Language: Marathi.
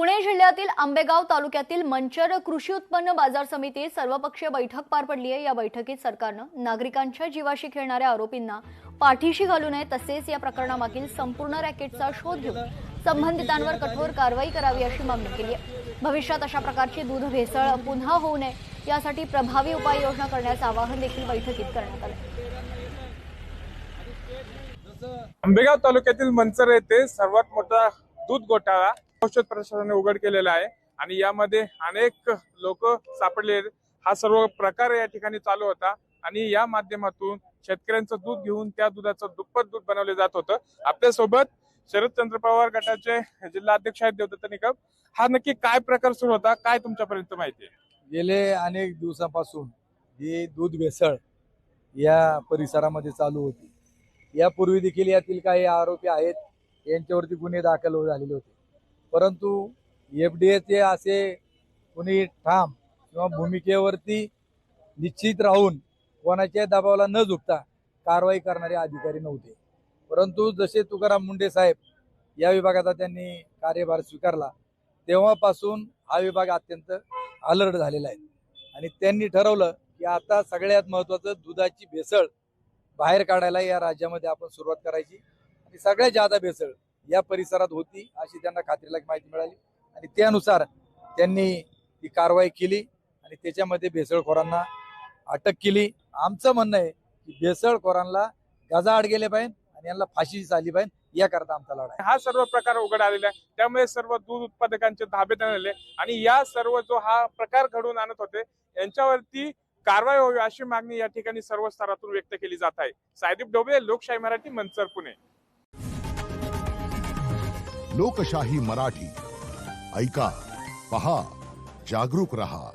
पुणे जिल्ह्यातील आंबेगाव तालुक्यातील मंचर कृषी उत्पन्न बाजार समितीत सर्वपक्षीय बैठक पार पडली आहे। या बैठकीत सरकारनं नागरिकांच्या जीवाशी खेळणाऱ्या आरोपींना पाठीशी घालू नये, तसेच या प्रकरणामागील संपूर्ण रॅकेटचा शोध घेऊन संबंधितांवर कठोर कारवाई करावी अशी मागणी केली आहे। भविष्यात अशा प्रकारची दूध भेसळ पुन्हा होऊ नये यासाठी प्रभावी उपाययोजना करण्याचं आवाहन देखील बैठकीत करण्यात आलं। आंबेगाव तालुक्यातील मंचर येथे सर्वात मोठा दूध घोटाळा औषध प्रशासनाने उघड केलेला आहे आणि यामध्ये अनेक लोक सापडले। हा सर्व प्रकार या ठिकाणी चालू होता आणि या माध्यमातून शेतकऱ्यांचं दूध घेऊन त्या दुधाचं दुप्पट दूध बनवले जात होतं। आपल्या सोबत शरदचंद्र पवार गटाचे जिल्हा अध्यक्ष आहेत देवदत्त निकम। हा नक्की काय प्रकार सुरू होता, काय तुमच्यापर्यंत माहिती आहे? गेले अनेक दिवसांपासून ही दूध भेसळ या परिसरामध्ये चालू होती। यापूर्वी देखील यातील काही आरोपी आहेत, यांच्यावरती गुन्हे दाखल झालेले होते, परंतु एफडीएचे असे कुणी ठाम किंवा भूमिकेवरती निश्चित राहून कोणाच्या दबावाला न झुकता कारवाई करणारे अधिकारी नव्हते। परंतु जसे तुकाराम मुंडे साहेब या विभागाचा त्यांनी कार्यभार स्वीकारला तेव्हापासून हा विभाग अत्यंत अलर्ट झालेला आहे आणि त्यांनी ठरवलं की आता सगळ्यात महत्त्वाचं दुधाची भेसळ बाहेर काढायला या राज्यामध्ये आपण सुरुवात करायची आणि सगळ्यात जादा भेसळ या परिसरात होती अशी त्यांना खात्रीलायक माहिती मिळाली आणि त्यानुसार त्यांनी ती कारवाई केली आणि त्याच्यामध्ये भेसळखोरांना अटक केली। आमचं म्हणणं आहे की भेसळखोरांना गजाआड गेले पाहिजे आणि यांना फाशी झाली पाहिजे, याकरता आमचा लढा आहे। हा सर्व प्रकार उघड आलेला आहे, त्यामुळे सर्व दूध उत्पादकांचे धाबे झाले आणि या सर्व जो हा प्रकार घडवून आणत होते यांच्यावरती कारवाई व्हावी अशी मागणी या ठिकाणी सर्व स्तरातून व्यक्त केली जात आहे। सायदीप डोबे, लोकशाही मराठी, मंचर, पुणे। लोकशाही मराठी ऐका, पहा, जागरूक रहा।